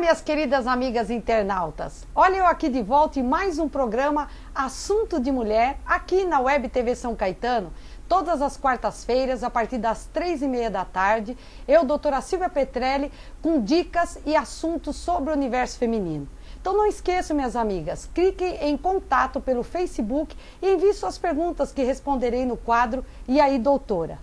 minhas queridas amigas internautas. Olha eu aqui de volta em mais um programa Assunto de Mulher, aqui na Web TV São Caetano, todas as quartas-feiras, a partir das 3h30 da tarde, eu, doutora Silvia Petrelli, com dicas e assuntos sobre o universo feminino. Então não esqueçam, minhas amigas, cliquem em contato pelo Facebook e enviem suas perguntas que responderei no quadro E aí, doutora?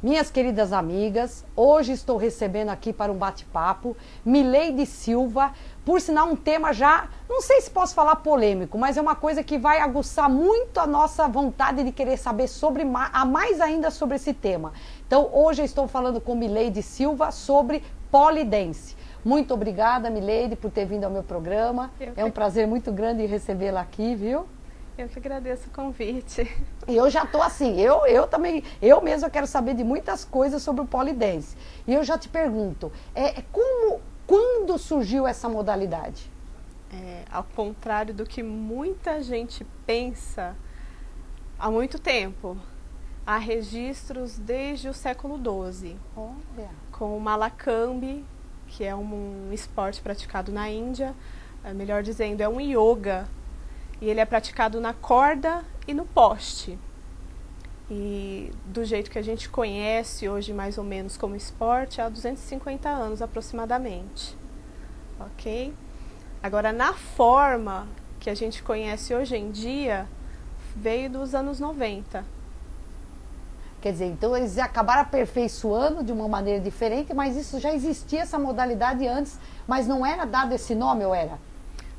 Minhas queridas amigas, hoje estou recebendo aqui para um bate-papo Mileide Silva, por sinal um tema já, não sei se posso falar polêmico, mas é uma coisa que vai aguçar muito a nossa vontade de querer saber sobre, a mais ainda sobre esse tema. Então hoje eu estou falando com Mileide Silva sobre polidense. Muito obrigada, Mileide, por ter vindo ao meu programa. É um prazer muito grande recebê-la aqui, viu? Eu que agradeço o convite. E eu já estou assim, eu também, eu mesma quero saber de muitas coisas sobre o polidense. E eu já te pergunto, quando surgiu essa modalidade? Ao contrário do que muita gente pensa, há muito tempo. Há registros desde o século XII. Olha. Com o Malakambhi, que é um esporte praticado na Índia, melhor dizendo, é um yoga. E ele é praticado na corda e no poste. E do jeito que a gente conhece hoje, mais ou menos, como esporte, há 250 anos aproximadamente. Ok? Agora, na forma que a gente conhece hoje em dia, veio dos anos 90. Quer dizer, então eles acabaram aperfeiçoando de uma maneira diferente, mas isso já existia, essa modalidade antes, mas não era dado esse nome, ou era?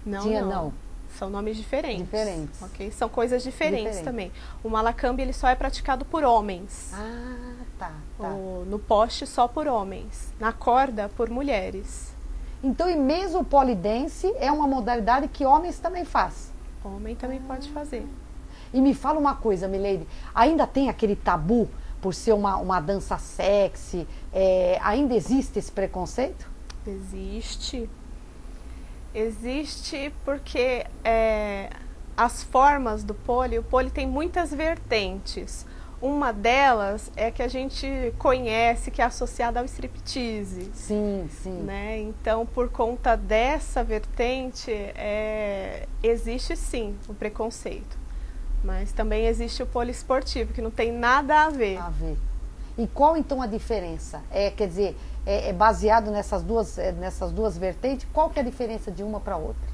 Não, não. São nomes diferentes. Diferentes. Ok? São coisas diferentes também. O Malakambhi, ele só é praticado por homens. Ah, tá. No poste, só por homens. Na corda, por mulheres. Então, e mesmo o polidense é uma modalidade que homens também faz? Homem também pode fazer. E me fala uma coisa, Mileide, ainda tem aquele tabu por ser uma dança sexy? Ainda existe esse preconceito? Existe. Existe porque as formas do pole, o pole tem muitas vertentes. Uma delas é que a gente conhece, que é associada ao striptease. Sim, sim. Né? Então, por conta dessa vertente, existe sim o preconceito. Mas também existe o pole esportivo, que não tem nada a ver. E qual então a diferença? Quer dizer, baseado nessas duas vertentes, qual que é a diferença de uma para outra?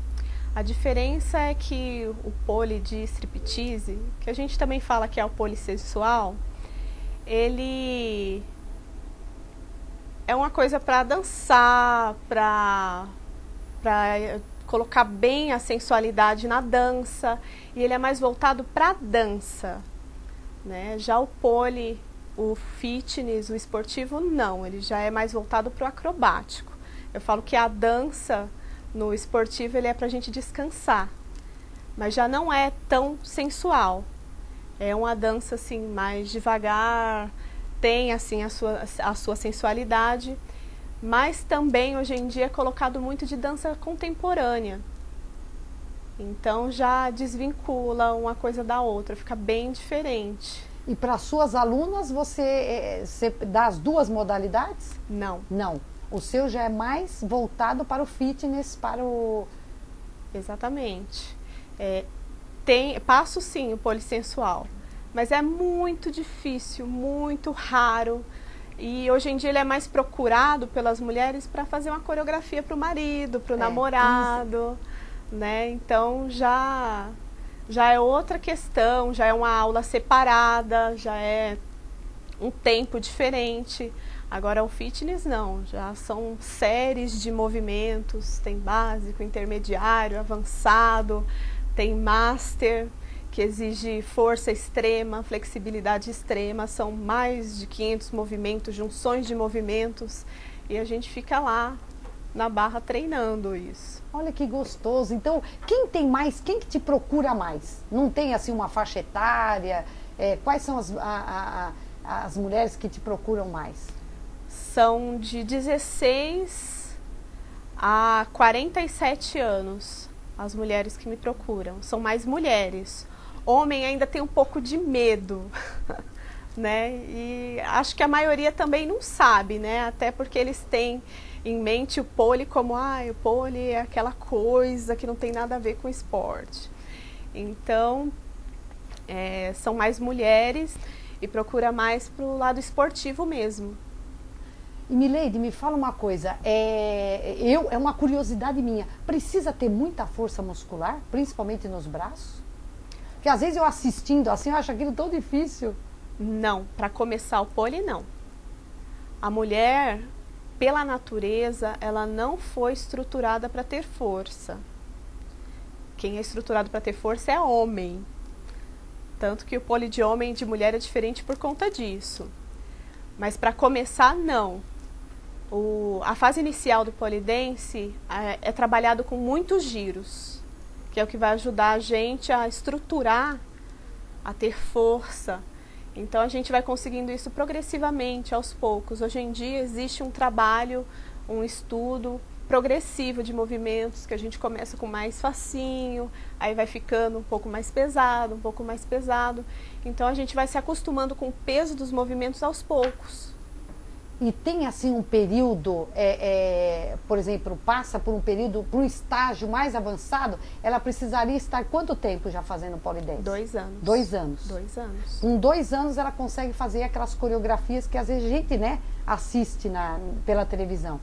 A diferença é que o pole de striptease, que a gente também fala que é o pole sensual, ele é uma coisa para dançar, para colocar bem a sensualidade na dança, e ele é mais voltado para a dança, né? Já o pole, o fitness, o esportivo, não, ele já é mais voltado para o acrobático. Eu falo que a dança no esportivo ele é para a gente descansar, mas já não é tão sensual. É uma dança assim mais devagar, tem assim a sua sensualidade, mas também hoje em dia é colocado muito de dança contemporânea. Então já desvincula uma coisa da outra, fica bem diferente. E para suas alunas você dá as duas modalidades? Não. Não. O seu já é mais voltado para o fitness, para o... Exatamente. Passo sim o polissensual, mas é muito difícil, muito raro. E hoje em dia ele é mais procurado pelas mulheres para fazer uma coreografia para o marido, para o namorado, né? Então já é outra questão, já é uma aula separada, já é um tempo diferente. Agora o fitness não, já são séries de movimentos, tem básico, intermediário, avançado, tem master, que exige força extrema, flexibilidade extrema, são mais de 500 movimentos, junções de movimentos, e a gente fica lá na barra treinando isso. Olha que gostoso. Então, quem que te procura mais? Não tem assim uma faixa etária? Quais são as mulheres que te procuram mais? São de 16 a 47 anos as mulheres que me procuram. São mais mulheres. Homem ainda tem um pouco de medo, né? E acho que a maioria também não sabe, né? Até porque eles têm em mente o pole como, o pole é aquela coisa que não tem nada a ver com esporte. Então, são mais mulheres e procura mais pro lado esportivo mesmo. E Mileide, me fala uma coisa, é uma curiosidade minha, precisa ter muita força muscular, principalmente nos braços? Porque às vezes eu assistindo assim, eu acho aquilo tão difícil. Não, para começar o pole não. A mulher, pela natureza, ela não foi estruturada para ter força. Quem é estruturado para ter força é homem. Tanto que o pole de homem e de mulher é diferente por conta disso. Mas para começar, não. A fase inicial do pole dance é trabalhado com muitos giros, que é o que vai ajudar a gente a estruturar, a ter força. Então a gente vai conseguindo isso progressivamente, aos poucos. Hoje em dia existe um trabalho, um estudo progressivo de movimentos, que a gente começa com mais facinho, aí vai ficando um pouco mais pesado, um pouco mais pesado. Então a gente vai se acostumando com o peso dos movimentos aos poucos. E tem assim um período, por exemplo, passa por um período, por um estágio mais avançado, ela precisaria estar quanto tempo já fazendo pole dance? 2 anos. 2 anos. 2 anos. Com 2 anos ela consegue fazer aquelas coreografias que às vezes a gente, né, assiste pela televisão.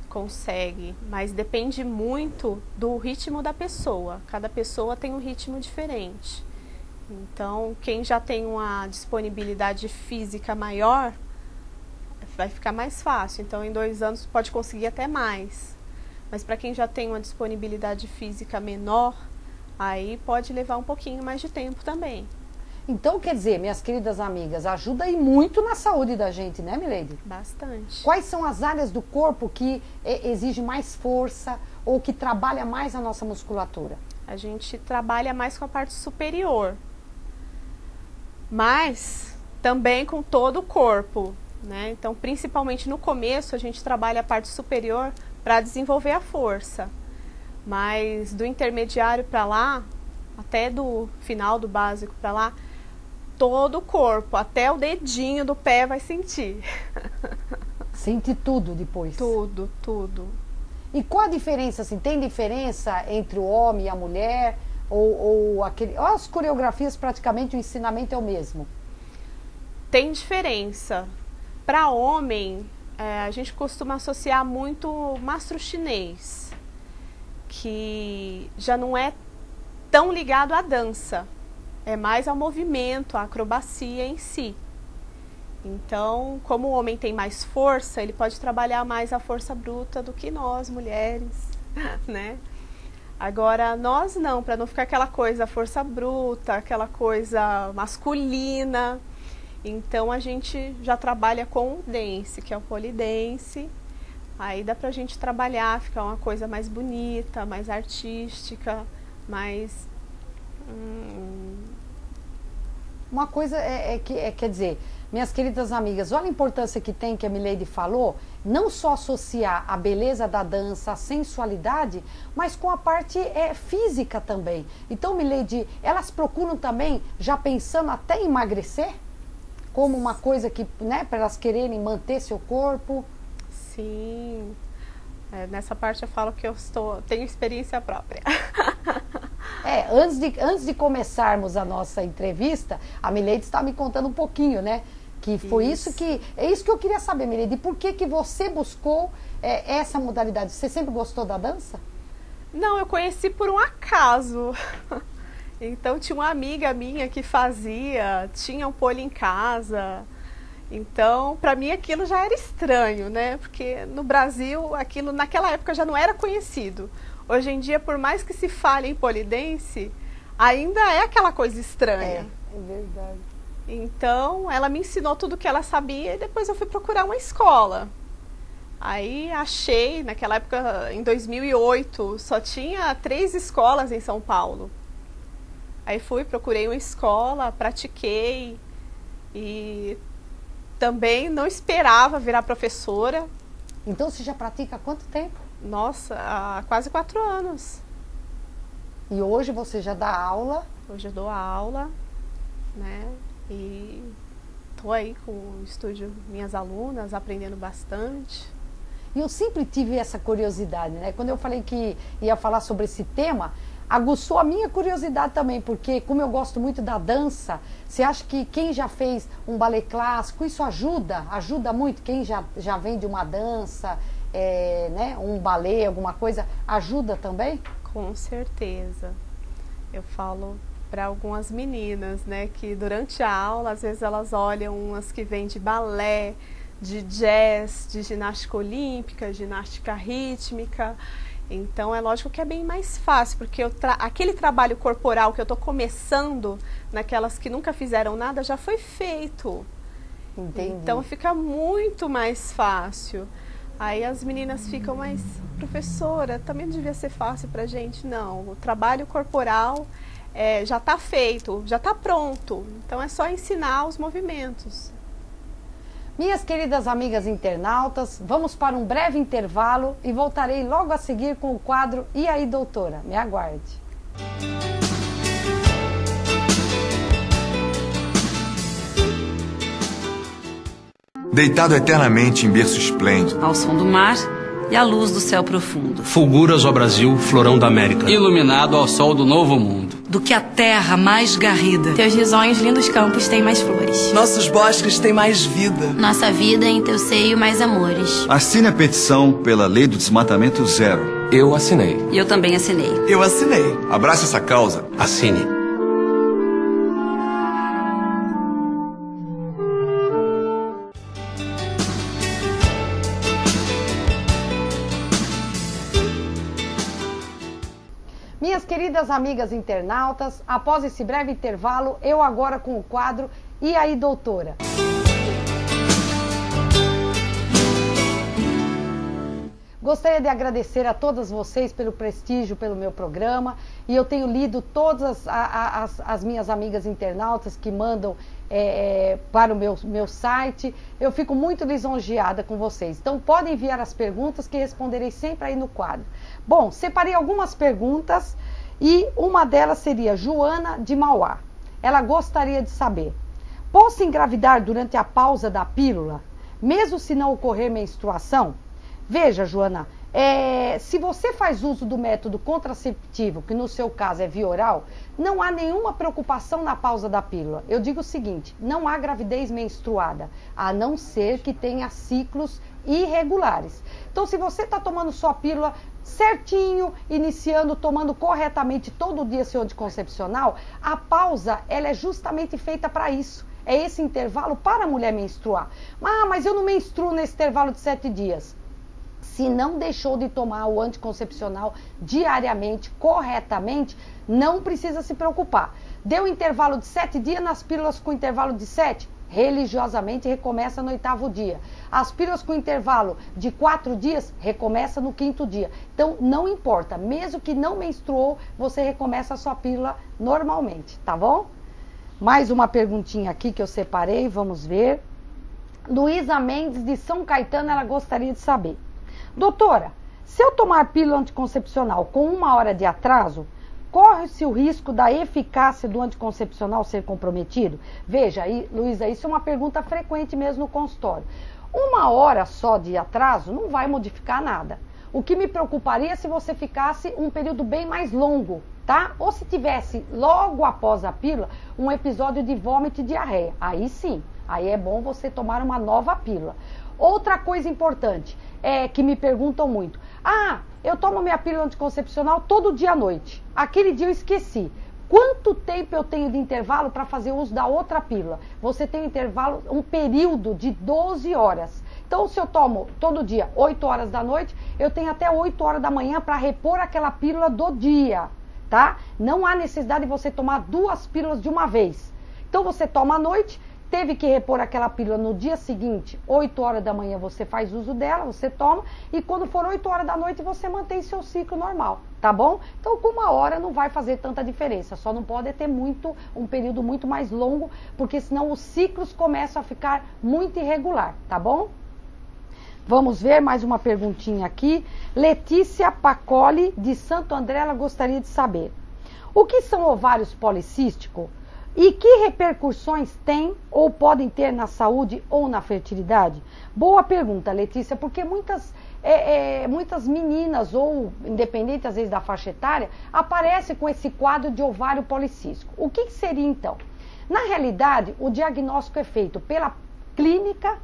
Consegue, mas depende muito do ritmo da pessoa. Cada pessoa tem um ritmo diferente. Então, quem já tem uma disponibilidade física maior, vai ficar mais fácil. Então, em 2 anos pode conseguir até mais. Mas para quem já tem uma disponibilidade física menor, aí pode levar um pouquinho mais de tempo também. Então, quer dizer, minhas queridas amigas, ajuda aí muito na saúde da gente, né, Mileide? Bastante. Quais são as áreas do corpo que exigem mais força ou que trabalha mais a nossa musculatura? A gente trabalha mais com a parte superior, mas também com todo o corpo, né? Então, principalmente no começo, a gente trabalha a parte superior para desenvolver a força. Mas do intermediário para lá, até do final do básico para lá, todo o corpo, até o dedinho do pé vai sentir. Sente tudo depois? Tudo, tudo. E qual a diferença, assim, tem diferença entre o homem e a mulher? Ou as coreografias praticamente o ensinamento é o mesmo? Tem diferença. Para homem, a gente costuma associar muito o mastro chinês, que já não é tão ligado à dança, é mais ao movimento, à acrobacia em si. Então, como o homem tem mais força, ele pode trabalhar mais a força bruta do que nós, mulheres, né? Agora, nós não, para não ficar aquela coisa força bruta, aquela coisa masculina. Então, a gente já trabalha com o dance, que é o pole dance. Aí dá pra gente trabalhar, ficar uma coisa mais bonita, mais artística, mais... Uma coisa quer dizer, minhas queridas amigas, olha a importância que tem, que a Mileide falou, não só associar a beleza da dança, a sensualidade, mas com a parte física também. Então, Mileide, elas procuram também, já pensando até em emagrecer? Como uma coisa que, né, para elas quererem manter seu corpo? Sim, nessa parte eu falo que tenho experiência própria. Antes de começarmos a nossa entrevista, a Mileide está me contando um pouquinho, né? Que foi isso que eu queria saber, Mileide. Por que você buscou essa modalidade? Você sempre gostou da dança? Não, eu conheci por um acaso. Então tinha uma amiga minha que tinha um pole em casa. Então, para mim aquilo já era estranho, né? Porque no Brasil aquilo naquela época já não era conhecido. Hoje em dia, por mais que se fale em pole dance, ainda é aquela coisa estranha. É verdade. Então, ela me ensinou tudo o que ela sabia e depois eu fui procurar uma escola. Aí achei, naquela época, em 2008, só tinha 3 escolas em São Paulo. Aí procurei uma escola, pratiquei e também não esperava virar professora. Então você já pratica há quanto tempo? Nossa, há quase 4 anos. E hoje você já dá aula? Hoje eu dou aula, né? E Estou aí com o estúdio, minhas alunas, aprendendo bastante. E eu sempre tive essa curiosidade, né? Quando eu falei que ia falar sobre esse tema, aguçou a minha curiosidade também, porque como eu gosto muito da dança, você acha que quem já fez um balé clássico, isso ajuda? Ajuda muito? Quem já vem de uma dança, né? Um balé, alguma coisa, ajuda também? Com certeza. Eu falo para algumas meninas, né, que durante a aula, às vezes elas olham umas que vêm de balé, de jazz, de ginástica olímpica, ginástica rítmica. Então é lógico que é bem mais fácil, porque aquele trabalho corporal que eu estou começando, naquelas que nunca fizeram nada, já foi feito. Entendi. Então fica muito mais fácil. Aí as meninas ficam, mas professora, também não devia ser fácil pra gente? Não, o trabalho corporal já está feito, já está pronto. Então é só ensinar os movimentos. Minhas queridas amigas internautas, vamos para um breve intervalo e voltarei logo a seguir com o quadro E aí, doutora? Me aguarde. Deitado eternamente em berço esplêndido, ao som do mar e à luz do céu profundo. Fulguras ao Brasil, florão da América. Iluminado ao sol do novo mundo. Do que a terra mais garrida. Teus risonhos lindos campos têm mais flores. Nossos bosques têm mais vida. Nossa vida em teu seio mais amores. Assine a petição pela lei do desmatamento zero. Eu assinei. E eu também assinei. Eu assinei. abrace essa causa. Assine. Minhas queridas amigas internautas, após esse breve intervalo, eu agora com o quadro E aí, doutora? Gostaria de agradecer a todas vocês pelo prestígio, pelo meu programa, e eu tenho lido todas as minhas amigas internautas que mandam para o meu site. Eu fico muito lisonjeada com vocês. Então podem enviar as perguntas que responderei sempre aí no quadro. Bom, separei algumas perguntas e uma delas seria Joana de Mauá. Ela gostaria de saber: posso engravidar durante a pausa da pílula, mesmo se não ocorrer menstruação? Veja, Joana, se você faz uso do método contraceptivo, que no seu caso é via oral, não há nenhuma preocupação na pausa da pílula. Eu digo o seguinte: não há gravidez menstruada, a não ser que tenha ciclos irregulares. Então, se você está tomando sua pílula certinho, iniciando, tomando corretamente todo dia seu anticoncepcional, a pausa ela é justamente feita para isso. É esse intervalo para a mulher menstruar. Ah, mas eu não menstruo nesse intervalo de 7 dias. Se não deixou de tomar o anticoncepcional diariamente, corretamente, não precisa se preocupar. Deu intervalo de 7 dias, nas pílulas com intervalo de 7, religiosamente recomeça no 8º dia. As pílulas com intervalo de 4 dias, recomeça no 5º dia. Então, não importa, mesmo que não menstruou, você recomeça a sua pílula normalmente, tá bom? Mais uma perguntinha aqui que eu separei, vamos ver. Luísa Mendes, de São Caetano, ela gostaria de saber: doutora, se eu tomar pílula anticoncepcional com 1 hora de atraso, corre-se o risco da eficácia do anticoncepcional ser comprometido? Veja, Luísa, isso é uma pergunta frequente mesmo no consultório. 1 hora só de atraso não vai modificar nada. O que me preocuparia é se você ficasse um período bem mais longo, tá? Ou se tivesse, logo após a pílula, um episódio de vômito e diarreia. Aí sim, aí é bom você tomar uma nova pílula. Outra coisa importante, que me perguntam muito: ah, eu tomo minha pílula anticoncepcional todo dia à noite. Aquele dia eu esqueci. Quanto tempo eu tenho de intervalo para fazer uso da outra pílula? Você tem intervalo, um período de 12 horas. Então, se eu tomo todo dia 8 horas da noite, eu tenho até 8 horas da manhã para repor aquela pílula do dia, tá? Não há necessidade de você tomar 2 pílulas de uma vez. Então, você toma à noite, teve que repor aquela pílula no dia seguinte, 8 horas da manhã você faz uso dela, você toma, e quando for 8 horas da noite você mantém seu ciclo normal, tá bom? Então com 1 hora não vai fazer tanta diferença, só não pode ter um período muito mais longo, porque senão os ciclos começam a ficar muito irregular, tá bom? Vamos ver mais uma perguntinha aqui. Letícia Pacoli, de Santo André, ela gostaria de saber: o que são ovários policísticos? E que repercussões tem ou podem ter na saúde ou na fertilidade? Boa pergunta, Letícia, porque muitas meninas, ou independente às vezes da faixa etária, aparecem com esse quadro de ovário policístico. O que seria então? Na realidade, o diagnóstico é feito pela clínica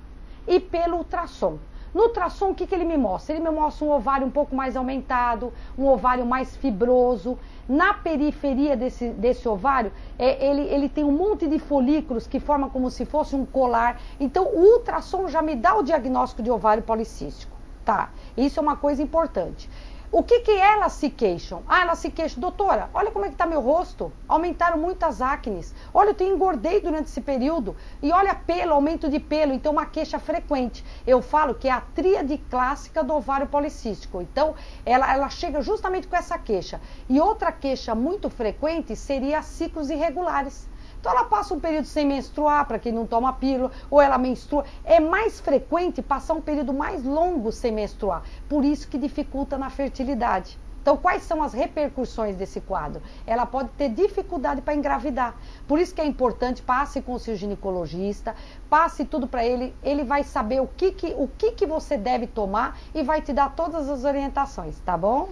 e pelo ultrassom. No ultrassom, o que ele me mostra? Ele me mostra um ovário um pouco mais aumentado, um ovário mais fibroso. Na periferia desse ovário, ele tem um monte de folículos que formam como se fosse um colar. Então, o ultrassom já me dá o diagnóstico de ovário policístico. Tá, isso é uma coisa importante. O que elas se queixam? Ah, elas se queixam, doutora, olha como é que está meu rosto, aumentaram muitas acnes, olha, eu engordei durante esse período, e olha pelo, aumento de pelo, então uma queixa frequente. Eu falo que é a tríade clássica do ovário policístico, então ela chega justamente com essa queixa. E outra queixa muito frequente seria ciclos irregulares. Então ela passa um período sem menstruar, para quem não toma pílula, ou ela menstrua. É mais frequente passar um período mais longo sem menstruar, por isso que dificulta na fertilidade. Então quais são as repercussões desse quadro? Ela pode ter dificuldade para engravidar, por isso que é importante, passe com o seu ginecologista, passe tudo para ele, ele vai saber o que você deve tomar e vai te dar todas as orientações, tá bom?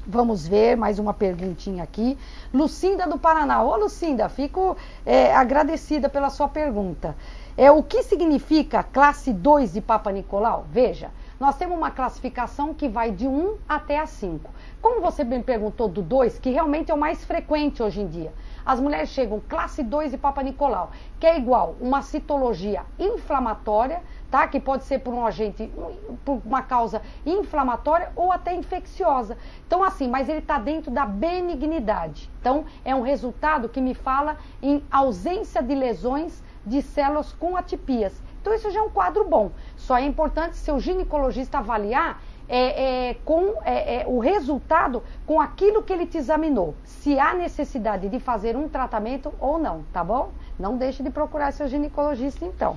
Vamos ver mais uma perguntinha aqui. Lucinda do Paraná. Ô Lucinda, fico agradecida pela sua pergunta. O que significa classe 2 de Papa Nicolau? Veja, nós temos uma classificação que vai de 1 até a 5. Como você me perguntou do 2, que realmente é o mais frequente hoje em dia. As mulheres chegam classe 2 de Papa Nicolau, que é igual uma citologia inflamatória, tá? Que pode ser por um agente, por uma causa inflamatória ou até infecciosa. Então assim, mas ele está dentro da benignidade. Então é um resultado que me fala em ausência de lesões de células com atipias. Então isso já é um quadro bom. Só é importante seu ginecologista avaliar o resultado com aquilo que ele te examinou. Se há necessidade de fazer um tratamento ou não, tá bom? Não deixe de procurar seu ginecologista então.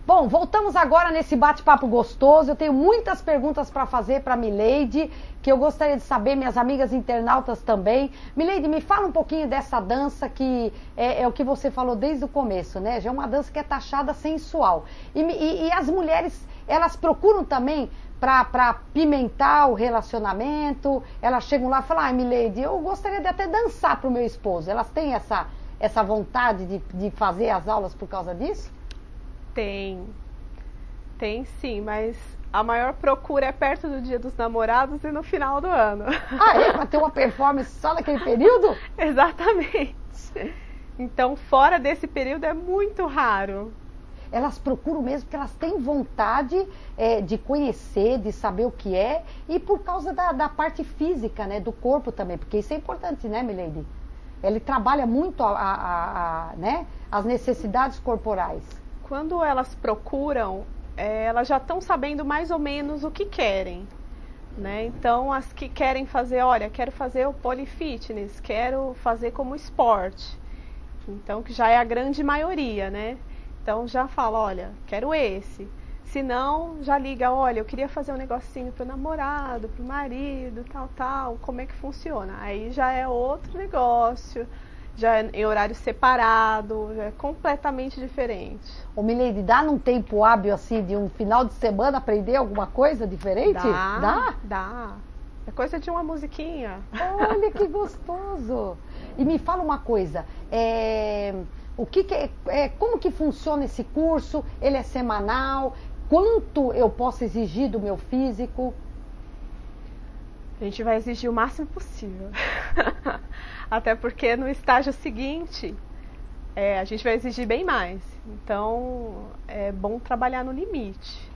Bom, voltamos agora nesse bate-papo gostoso. Eu tenho muitas perguntas para fazer para a Mileide, que eu gostaria de saber, minhas amigas internautas também. Mileide, me fala um pouquinho dessa dança que é o que você falou desde o começo, né? Já é uma dança que é taxada sensual. E as mulheres, elas procuram também para pimentar o relacionamento. Elas chegam lá e falam, Mileide, eu gostaria de até dançar para o meu esposo. Elas têm essa vontade de fazer as aulas por causa disso? Tem sim, mas a maior procura é perto do Dia dos Namorados e no final do ano. Ah, é? Para ter uma performance só naquele período? Exatamente. Então, fora desse período é muito raro. Elas procuram mesmo porque elas têm vontade de conhecer, de saber o que é, e por causa da parte física, né, do corpo também, porque isso é importante, né, Mileide? Ele trabalha muito né, as necessidades corporais. Quando elas procuram, elas já estão sabendo mais ou menos o que querem, né? Então, as que querem fazer, olha, quero fazer o polifitness, quero fazer como esporte. Então, que já é a grande maioria, né? Então, já fala, olha, quero esse. Se não, já liga, olha, eu queria fazer um negocinho pro namorado, pro marido, tal, como é que funciona? Aí já é outro negócio. Já é em horário separado, já é completamente diferente. Ô Mileide, dá num tempo hábil assim, de um final de semana, aprender alguma coisa diferente? Dá. É coisa de uma musiquinha. Olha que gostoso! E me fala uma coisa, como que funciona esse curso? Ele é semanal? Quanto eu posso exigir do meu físico? A gente vai exigir o máximo possível. Até porque no estágio seguinte, a gente vai exigir bem mais. Então, é bom trabalhar no limite.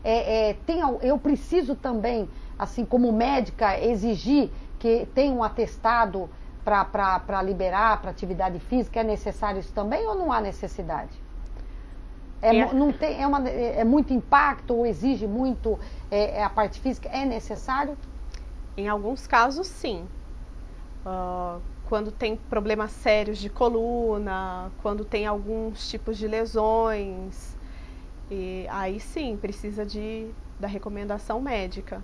Eu preciso também, assim como médica, exigir que tenha um atestado para liberar para atividade física. É necessário isso também ou não há necessidade? É muito impacto ou exige muito a parte física? É necessário? Em alguns casos, sim. Quando tem problemas sérios de coluna, quando tem alguns tipos de lesões, aí sim, precisa da recomendação médica.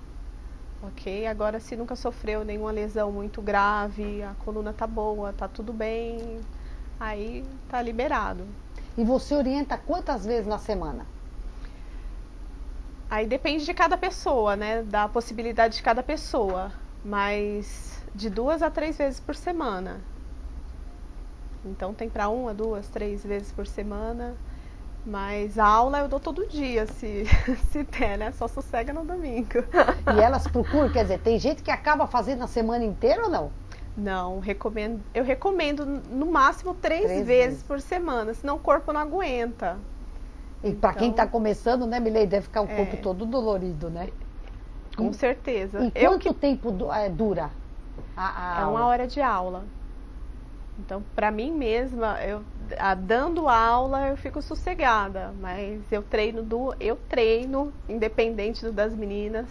Ok? Agora, se nunca sofreu nenhuma lesão muito grave, a coluna tá boa, tá tudo bem, aí tá liberado. E você orienta quantas vezes na semana? Aí depende de cada pessoa, né? Da possibilidade de cada pessoa. Mas de 2 a 3 vezes por semana. Então tem para 1 a 2, 3 vezes por semana. Mas a aula eu dou todo dia, se der, né? Só sossega no domingo. E elas procuram, quer dizer, tem gente que acaba fazendo a semana inteira ou não? Não, eu recomendo no máximo 3 vezes por semana, senão o corpo não aguenta. E para quem está começando, né, Milady, deve ficar o corpo todo dolorido, né? Com certeza. E quanto tempo dura a aula? 1 hora de aula. Então, para mim mesma, dando aula, eu fico sossegada, mas eu treino, independente das meninas,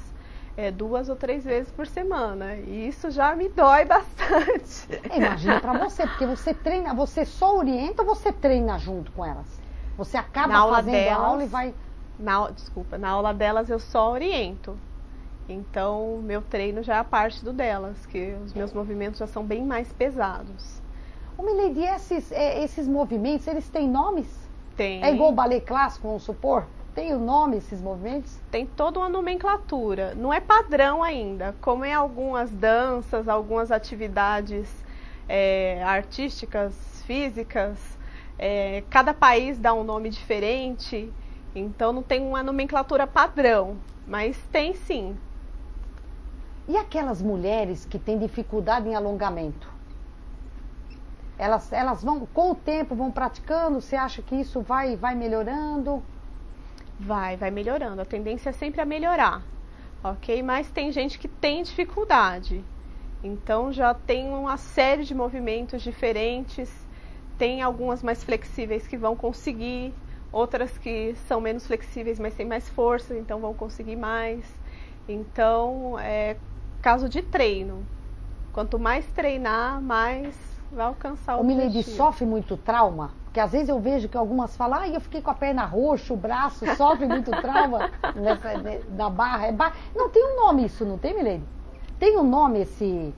2 ou 3 vezes por semana. E isso já me dói bastante. Imagina para você, porque você treina, você só orienta ou você treina junto com elas? Você acaba fazendo a aula e vai... Na aula delas eu só oriento. Então, meu treino já é a parte do delas, que os meus movimentos já são bem mais pesados. Ô, Milady, esses movimentos, eles têm nomes? Tem. É igual o balé clássico, vamos supor? Tem o nome esses movimentos? Tem toda uma nomenclatura. Não é padrão ainda. Como em algumas danças, algumas atividades artísticas, físicas, cada país dá um nome diferente. Então não tem uma nomenclatura padrão. Mas tem sim. E aquelas mulheres que têm dificuldade em alongamento? Elas vão, com o tempo, vão praticando? Você acha que isso vai melhorando? Vai melhorando. A tendência é sempre a melhorar, ok? Mas tem gente que tem dificuldade. Então já tem uma série de movimentos diferentes. Tem algumas mais flexíveis que vão conseguir. Outras que são menos flexíveis, mas têm mais força, então vão conseguir mais. Então, é caso de treino. Quanto mais treinar, mais vai alcançar o objetivo. Milady, sofre muito trauma? Porque às vezes eu vejo que algumas falam, eu fiquei com a perna roxa, o braço, sofre muito trauma na barra. Não tem um nome isso, não tem, Milady? Tem um nome esse...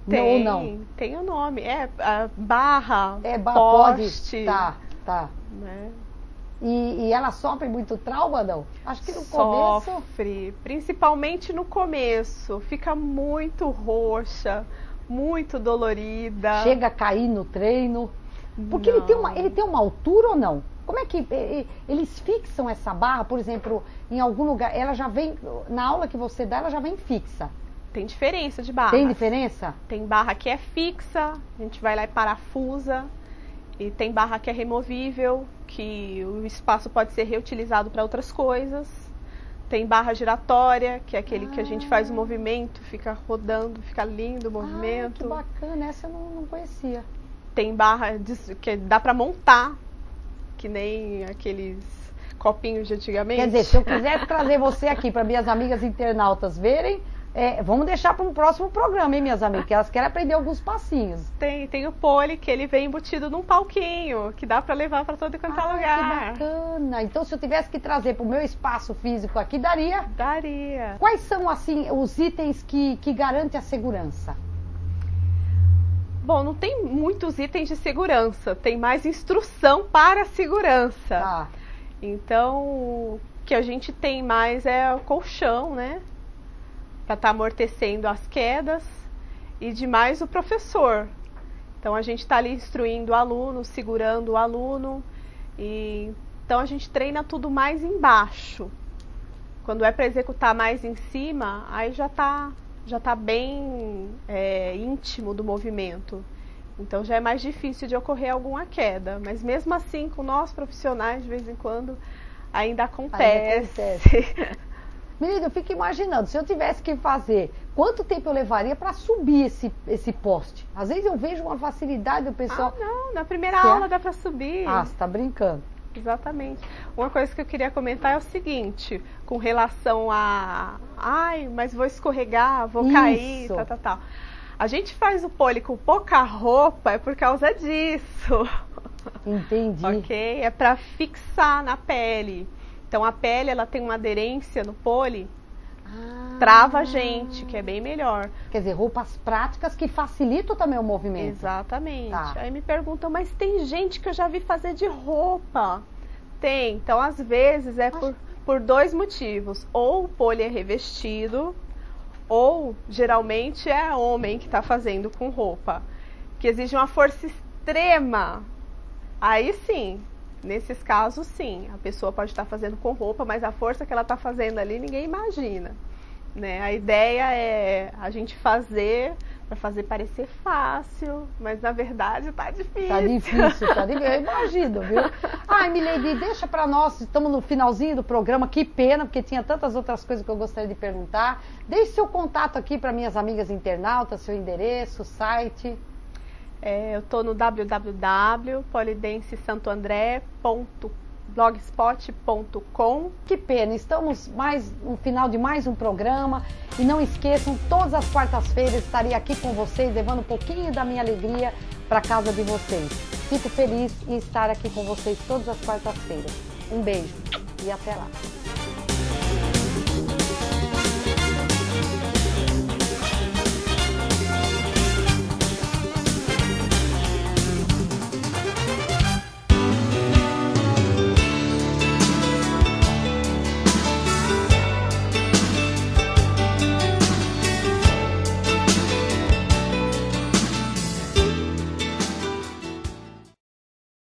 Tem, não? Tem um nome. Barra, pode. poste. Tá. Né? E ela sofre muito trauma, não? Acho que no começo... Sofre, principalmente no começo. Fica muito roxa, muito dolorida. Chega a cair no treino. Porque ele tem uma altura ou não? Como é que eles fixam essa barra, por exemplo, em algum lugar? Ela já vem, na aula que você dá, ela já vem fixa. Tem diferença de barra. Tem diferença? Tem barra que é fixa, a gente vai lá e parafusa. E tem barra que é removível, que o espaço pode ser reutilizado para outras coisas. Tem barra giratória, que é aquele que a gente faz o movimento, fica rodando, fica lindo o movimento. Que bacana, essa eu não conhecia. Tem barra que dá para montar, que nem aqueles copinhos de antigamente. Quer dizer, se eu quisesse trazer você aqui para minhas amigas internautas verem, vamos deixar para um próximo programa, hein, minhas amigas? Que elas querem aprender alguns passinhos. Tem o pole, que ele vem embutido num palquinho, que dá para levar para todo quanto é lugar. Que bacana! Então, se eu tivesse que trazer para o meu espaço físico aqui, daria? Daria. Quais são, assim, os itens que garantem a segurança? Bom, não tem muitos itens de segurança, tem mais instrução para a segurança. Então, o que a gente tem mais é o colchão, né? Para estar amortecendo as quedas, e demais o professor. Então a gente está ali instruindo o aluno, segurando o aluno, então a gente treina tudo mais embaixo. Quando é para executar mais em cima, aí já tá bem íntimo do movimento. Então já é mais difícil de ocorrer alguma queda, mas mesmo assim com nós profissionais de vez em quando ainda acontece. Menina, eu fico imaginando, se eu tivesse que fazer, quanto tempo eu levaria para subir esse poste? Às vezes eu vejo uma facilidade do pessoal... não, na primeira aula dá para subir. Você tá brincando. Exatamente. Uma coisa que eu queria comentar é o seguinte, com relação mas vou escorregar, vou cair, tal. A gente faz o pole com pouca roupa, é por causa disso. Entendi. Ok? É para fixar na pele. Então a pele ela tem uma aderência no pole trava a gente, que é bem melhor. Quer dizer, roupas práticas que facilitam também o movimento. Exatamente. Tá. Aí me perguntam, mas tem gente que eu já vi fazer de roupa. Tem. Então, às vezes, é por dois motivos. Ou o pole é revestido, ou, geralmente, é homem que está fazendo com roupa. Que exige uma força extrema. Aí, sim. Nesses casos, sim. A pessoa pode estar fazendo com roupa, mas a força que ela está fazendo ali, ninguém imagina. Né? A ideia é a gente fazer para fazer parecer fácil, mas na verdade tá difícil. Tá difícil, eu imagino, viu? Ai, Milady, deixa para nós, estamos no finalzinho do programa, que pena, porque tinha tantas outras coisas que eu gostaria de perguntar. Deixe seu contato aqui para minhas amigas internautas, seu endereço, site. Eu tô no www.polidensesantoandré.blogspot.com. Que pena, estamos no final de mais um programa e não esqueçam, todas as quartas-feiras estarei aqui com vocês, levando um pouquinho da minha alegria para casa de vocês. Fico feliz em estar aqui com vocês todas as quartas-feiras. Um beijo e até lá.